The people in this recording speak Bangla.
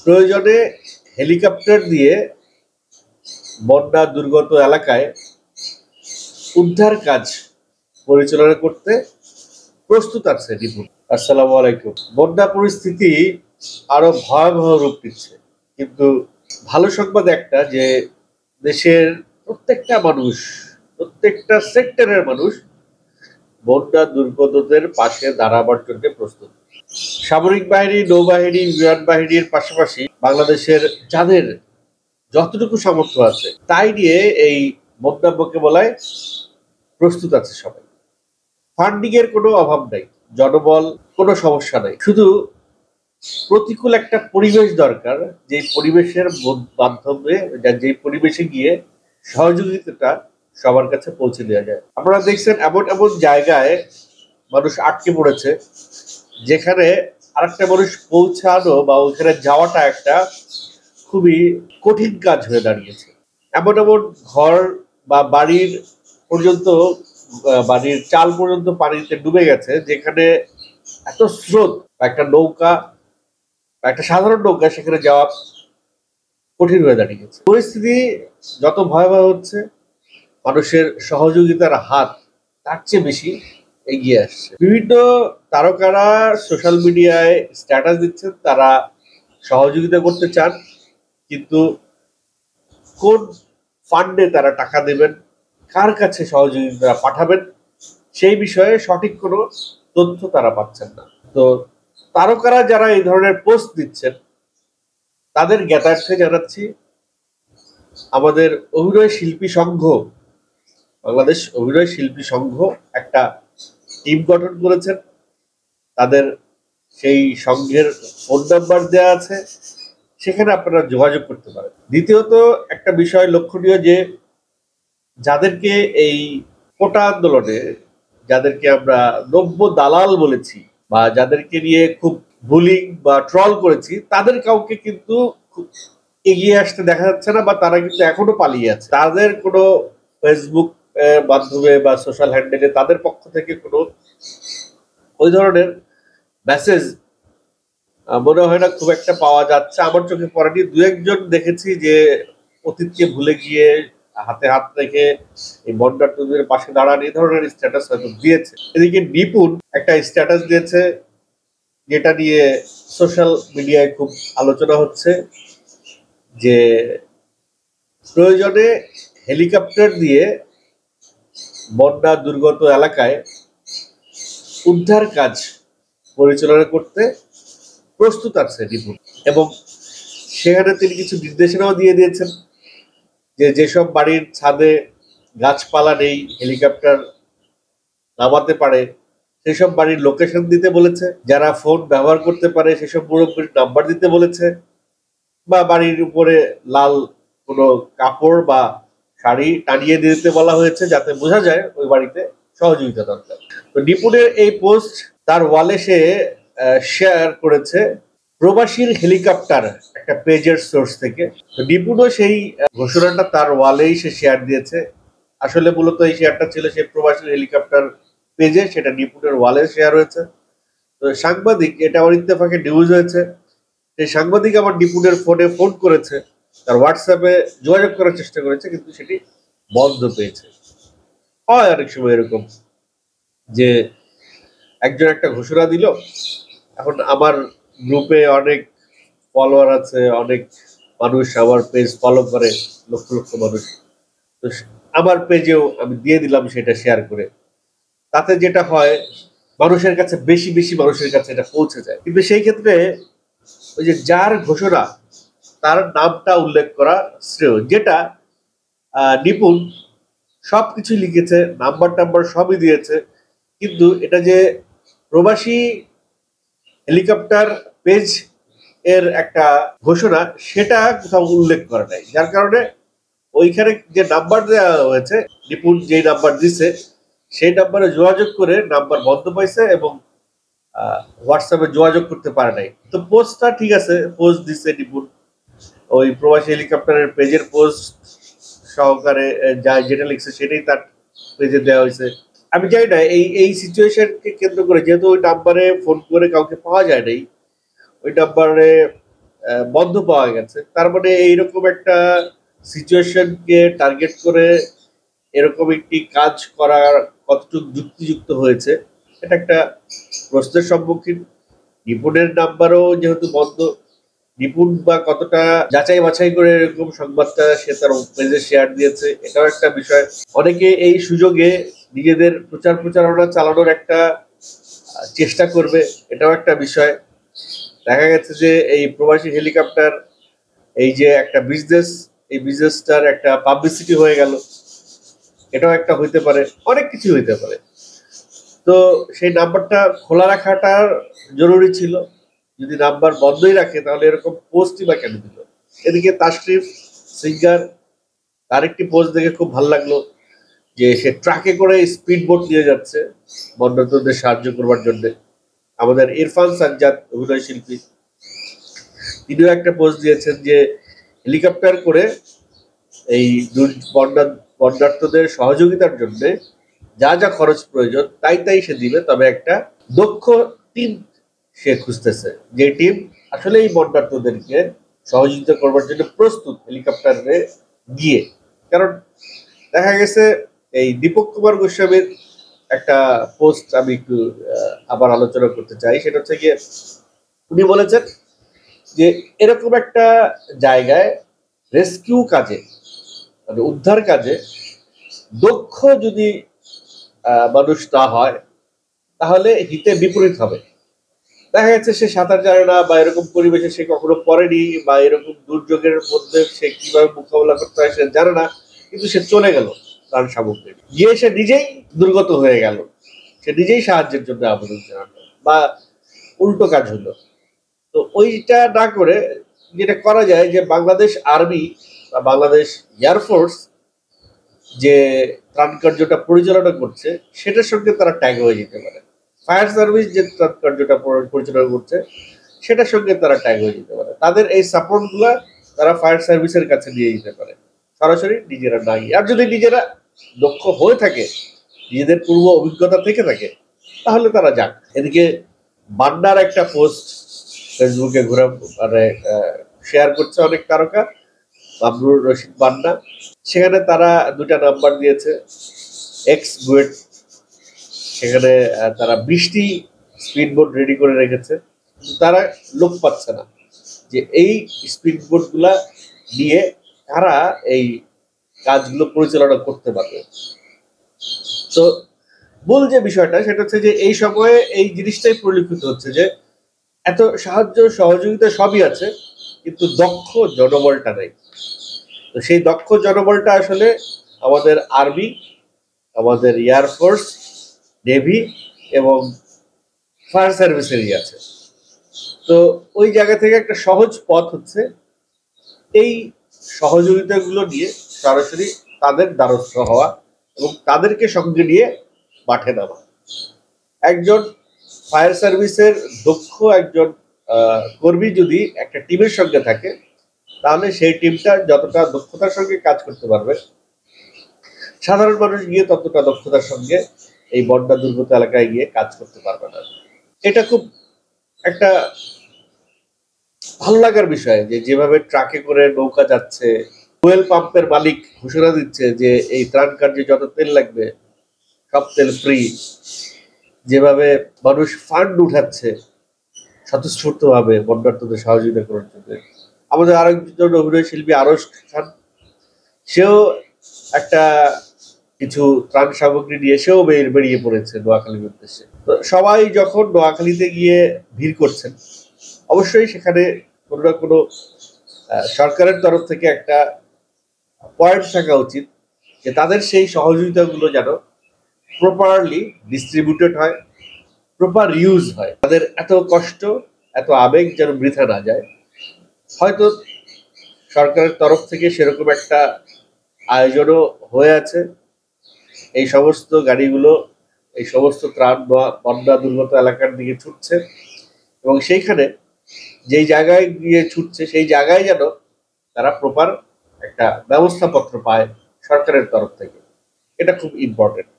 প্রয়োজনে হেলিকপ্টার দিয়ে বন্যা দুর্গত এলাকায় উদ্ধার কাজ পরিচালনা করতে প্রস্তুত আছে রিপোর্ট। আসসালামু আলাইকুম। বন্যা পরিস্থিতি আরো ভয়াবহ রূপ নিচ্ছে, কিন্তু ভালো সংবাদ একটা যে দেশের প্রত্যেকটা মানুষ, প্রত্যেকটা সেক্টরের মানুষ বন্যা দুর্গতদের পাশে দাঁড়াবার জন্য প্রস্তুত। সামরিক বাহিনী, নৌবাহিনী, বিমান বাহিনীর পাশাপাশি বাংলাদেশের যাদের যতটুকু সামর্থ্য আছে তাই নিয়ে এই বন্যা মোকাবেলায় প্রস্তুত আছে সবাই। ফান্ডিং এর কোনো অভাব নাই, জনবল কোনো সমস্যা নাই, শুধু প্রতিকূল একটা পরিবেশ দরকার, যে পরিবেশের মাধ্যমে যে পরিবেশে গিয়ে সহযোগিতাটা সবার কাছে পৌঁছে দেওয়া যায়। আপনারা দেখছেন এমন এমন জায়গায় মানুষ আটকে পড়েছে যেখানে আরেকটা মানুষ পৌঁছানো বা ওইখানে যাওয়াটা একটা খুবই কঠিন কাজ হয়ে দাঁড়িয়েছে। এমন এমন ঘর বা বাড়ির পর্যন্ত, বাড়ির চাল পর্যন্ত পানিতে ডুবে গেছে, যেখানে এত স্রোত বা একটা নৌকা বা একটা সাধারণ নৌকা সেখানে যাওয়া কঠিন হয়ে দাঁড়িয়েছে। পরিস্থিতি যত ভয়াবহ হচ্ছে, মানুষের সহযোগিতার হাত তার চেয়ে বেশি এগিয়ে আসছে। বিভিন্ন তারকারা সোশ্যাল মিডিয়ায় স্ট্যাটাস দিচ্ছেন, তারা সহযোগিতা করতে চান, কিন্তু কোন ফান্ডে তারা টাকা দেবেন, কার কাছে সহযোগিতা পাঠাবেন, সেই বিষয়ে সঠিক কোনো তথ্য তারা পাচ্ছেন না। তো তারকারা যারা এই ধরনের পোস্ট দিচ্ছেন তাদের জ্ঞাতার্থে জানাচ্ছি, আমাদের অভিনয় শিল্পী সংঘ, বাংলাদেশ অভিনয় শিল্পী সংঘ একটা টিম গঠন করেছেন। তাদের সেই সংঘের ফোন নাম্বার দেওয়া আছে, সেখানে আপনারা যোগাযোগ করতে পারেন। দ্বিতীয়ত একটা বিষয় লক্ষণীয় যে যাদেরকে এই কোটা আন্দোলনে, যাদেরকে আমরা নব্য দালাল বলেছি বা যাদেরকে নিয়ে খুব বুলিং বা ট্রল করেছি, তাদের কাউকে কিন্তু এগিয়ে আসতে দেখা যাচ্ছে না, বা তারা কিন্তু এখনো পালিয়ে আছে। তাদের কোনো ফেসবুক মাধ্যমে বা সোশ্যাল হ্যান্ডেলে তাদের পক্ষ থেকে কোনো ওই ধরনের মেসেজ মনে হয় না খুব একটা পাওয়া যাচ্ছে। আমার চোখে পড়েনি, দু একজন দেখেছি যে অতীতকে ভুলে গিয়ে হাতে হাত রেখে এই বন্যার্থীদের পাশে দাঁড়ান এই ধরনের স্ট্যাটাস হয়তো দিয়েছে। এদিকে নিপুণ একটা স্ট্যাটাস দিয়েছে যেটা নিয়ে সোশ্যাল মিডিয়ায় খুব আলোচনা হচ্ছে, যে প্রয়োজনে হেলিকপ্টার দিয়ে বন্যা দুর্গত এলাকায় উদ্ধার কাজ পরিচালনা করতে প্রস্তুত আছে রিপোর্ট। এবং সেখানে তিনি কিছু নির্দেশনাও দিয়ে দিয়েছেন যে যেসব বাড়ির ছাদে গাছপালা নেই, হেলিকপ্টার নামাতে পারে সেসব বাড়ির লোকেশন দিতে বলেছে, যারা ফোন ব্যবহার করতে পারে সেসব মুরব্বীর নাম্বার দিতে বলেছে, বা বাড়ির উপরে লাল কোনো কাপড় বা শাড়ি টানিয়ে দিতে বলা হয়েছে যাতে বোঝা যায় ওই বাড়িতে সহযোগিতা দরকার। তো নিপুণের এই পোস্ট তার ওয়ালে সে শেয়ার করেছে প্রবাসীর হেলিকপ্টার একটা পেজের সোর্স থেকে। তো নিপুণও সেই ঘোষণাটা তার ওয়ালেই সে শেয়ার দিয়েছে। আসলে মূলত এই শেয়ারটা ছিল সেই প্রবাসীর হেলিকপ্টার পেজে, সেটা নিপুণের ওয়ালে শেয়ার হয়েছে। তো সাংবাদিক, এটা আমার ইত্তেফাকে নিউজ হয়েছে, সেই সাংবাদিক আমার নিপুণের ফোনে ফোন করেছে, তার হোয়াটসঅ্যাপে যোগাযোগ করার চেষ্টা করেছে, কিন্তু সেটি বন্ধ পেয়েছে। হয় অনেক সময় এরকম যে একজন একটা ঘোষণা দিল, এখন আমার গ্রুপে অনেক ফলোয়ার আছে, অনেক মানুষ আমার পেজ ফলো করে, লক্ষ লক্ষ মানুষ, তো আমার পেজেও আমি দিয়ে দিলাম সেটা শেয়ার করে। তাতে যেটা হয়, মানুষের কাছে বেশি বেশি মানুষের কাছে এটা পৌঁছে যায়। কিন্তু সেই ক্ষেত্রে ওই যে যার ঘোষণা তার নামটা উল্লেখ করা শ্রেয়, যেটা নিপুণ সবকিছু লিখেছে, নাম্বার টাম্বার সবই দিয়েছে, কিন্তু এটা যে প্রবাসী হেলিকপ্টার পেজ এর একটা ঘোষণা সেটা কোথাও উল্লেখ করা নাই, যার কারণে ওইখানে যে নাম্বার দেওয়া হয়েছে, নিপুণ যে নাম্বার দিছে সেই নাম্বারে যোগাযোগ করে নাম্বার বন্ধ পাইছে এবং হোয়াটসঅ্যাপে যোগাযোগ করতে পারে নাই। তো পোস্টটা ঠিক আছে, পোস্ট দিছে নিপুণ, ওই প্রবাসী হেলিকপ্টারের পেজের পোস্ট সহকারে যা যেটা লিখছে সেটাই তার পেজে দেওয়া হয়েছে। আমি জানি না এই সিচুয়েশনকে কেন্দ্র করে, যেহেতু ওই নাম্বারে ফোন করে কাউকে পাওয়া যায় নাই, ওই নাম্বারে বন্ধ পাওয়া গেছে। তার মানে এইরকম একটা সিচুয়েশনকে টার্গেট করে এরকম একটি কাজ করার কতটুকু যুক্তিযুক্ত হয়েছে, এটা একটা প্রশ্নের সম্মুখীন। নিপুণের নাম্বারও যেহেতু বন্ধ, নিপুণ বা কতটা যাচাই বাছাই করে এরকম সংবাদটা সে তার পেজে শেয়ার দিয়েছে, এটাও একটা বিষয়। অনেকে এই সুযোগে নিজেদের প্রচারণা চালানোর একটা চেষ্টা করবে, এটাও একটা বিষয়। দেখা গেছে যে এই প্রবাসী হেলিকপ্টার, এই যে একটা বিজনেস, এই বিজনেসটার একটা পাবলিসিটি হয়ে গেল, এটাও একটা হইতে পারে, অনেক কিছু হইতে পারে। তো সেই নাম্বারটা খোলা রাখাটা জরুরি ছিল। যদি নাম্বার বন্ধই রাখে তাহলে এরকম পোস্টই বা কেন দিল? এদিকে তাশরিফ সিঙ্গার, তার একটি পোস্ট দেখে খুব ভালো লাগলো যে সে ট্রাকে করে স্পিড বোট নিয়ে যাচ্ছে বন্যার্তদের সাহায্য করবার জন্য। আমাদের ইরফান সাজ্জাদ অভিনয় শিল্পী, তিনিও একটা পোস্ট দিয়েছেন যে হেলিকপ্টার করে এই বন্যার্তদের সহযোগিতার জন্য যা যা খরচ প্রয়োজন তাই সে দিবে, তবে একটা দক্ষ টিম সে খুঁজতেছে, যে টিম আসলে এই বন্যার্তদেরকে সহযোগিতা করবার জন্য প্রস্তুত হেলিকপ্টারে গিয়ে। কারণ দেখা গেছে এই দীপক কুমার গোস্বামীর একটা পোস্ট আমি একটু আবার আলোচনা করতে চাই। সেটা হচ্ছে গিয়ে উনি বলেছেন যে এরকম একটা জায়গায় রেস্কিউ কাজে, মানে উদ্ধার কাজে দক্ষ যদি মানুষ না হয় তাহলে হিতে বিপরীত হবে। দেখা যাচ্ছে সে সাঁতার জানে না, বা এরকম পরিবেশে সে কখনো পড়েনি, বা এরকম দুর্যোগের মধ্যে সে কিভাবে মোকাবেলা করতে হয় সে জানে না, কিন্তু সে চলে গেল তার সামগ্রী গিয়ে, সে নিজেই দুর্গত হয়ে গেল, সে নিজেই সাহায্যের জন্য আবেদন জানালো, বা উল্টো কাজ হলো। তো ওইটা না করে যেটা করা যায় যে বাংলাদেশ আর্মি বা বাংলাদেশ এয়ারফোর্স যে ত্রাণ কার্যটা পরিচালনা করছে সেটার সঙ্গে তারা ট্যাগ হয়ে যেতে পারে। ফায়ার সার্ভিস যে ত্রাণ কার্যটা পরিচালনা করছে সেটার সঙ্গে তারা ট্যাগ হয়ে যেতে পারে। তাদের এই সাপোর্ট গুলা তারা ফায়ার সার্ভিসের কাছে নিয়ে যেতে পারে, সরাসরি নিজেরা না গিয়ে। আর যদি নিজেরা দক্ষ হয়ে থাকে, নিজেদের পূর্ব অভিজ্ঞতা থেকে থাকে, তাহলে তারা যাক। এদিকে বান্নার একটা পোস্ট ফেসবুকে ঘুরে মানে শেয়ার করছে অনেক তারকা, মামরুর রশিদ বান্না। সেখানে তারা দুটা নাম্বার দিয়েছে, এক্স বুয়েট। সেখানে তারা 20টি স্পিড বোট রেডি করে রেখেছে, তারা লোক পাচ্ছে না যে এই স্পিড বোট গুলা নিয়ে তারা এই কাজগুলো পরিচালনা করতে পারবে। তো মূল যে বিষয়টা সেটা হচ্ছে যে এই সময়ে এই জিনিসটাই পরিলক্ষিত হচ্ছে যে এত সাহায্য সহযোগিতা সবই আছে, কিন্তু দক্ষ জনবলটা নেই। তো সেই দক্ষ জনবলটা আসলে আমাদের আর্মি, আমাদের এয়ারফোর্স, নেভি এবং ফায়ার সার্ভিসেরই আছে। তো ওই জায়গা থেকে একটা সহজ পথ হচ্ছে এই সহযোগিতাগুলো নিয়ে সরাসরি তাদের দ্বারস্থ হওয়া এবং তাদেরকে সঙ্গে নিয়ে মাঠে নামা। একজন ফায়ার সার্ভিসের দক্ষ একজন কর্মী যদি একটা টিমের সঙ্গে থাকে, তাহলে সেই টিমটা যতটা দক্ষতার সঙ্গে কাজ করতে পারবে, সাধারণ মানুষ গিয়ে ততটা দক্ষতার সঙ্গে এই বন্যা দুর্গত এলাকায় গিয়ে কাজ করতে পারবে না। এটা খুব একটা ভালো লাগার বিষয় যে যেভাবে ট্রাকে করে নৌকা যাচ্ছে, ফুয়েল পাম্পের মালিক ঘোষণা দিচ্ছে যে এই ত্রাণ কার্যে যত তেল লাগবে সব তেল ফ্রি, যেভাবে মানুষ ফান্ড উঠাচ্ছে স্বতঃস্ফূর্ত ভাবে বন্যার্তদের সহযোগিতা করার জন্য। আমাদের আরেকজন অভিনয় শিল্পী আরশ খান, সেও একটা কিছু ত্রাণ সামগ্রী নিয়ে সেও বেরিয়ে পড়েছে নোয়াখালীর উদ্দেশ্যে। তো সবাই যখন নোয়াখালীতে গিয়ে ভিড় করছেন, অবশ্যই সেখানে কোনো না কোনো সরকারের তরফ থেকে একটা পয়েন্ট থাকা উচিত যে তাদের সেই সহযোগিতাগুলো যেন প্রপারলি ডিস্ট্রিবিউটেড হয়, প্রপার ইউজ হয়, তাদের এত কষ্ট এত আবেগ যেন বৃথা না যায়। হয়তো সরকারের তরফ থেকে সেরকম একটা আয়োজনও হয়ে আছে, এই সমস্ত গাড়িগুলো এই সমস্ত ত্রাণ বন্যা দুর্গত এলাকার দিকে ছুটছে, এবং সেইখানে যেই জায়গায় গিয়ে ছুটছে সেই জায়গায় যেন তারা প্রপার একটা ব্যবস্থাপত্র পায় সরকারের তরফ থেকে, এটা খুব ইম্পর্টেন্ট।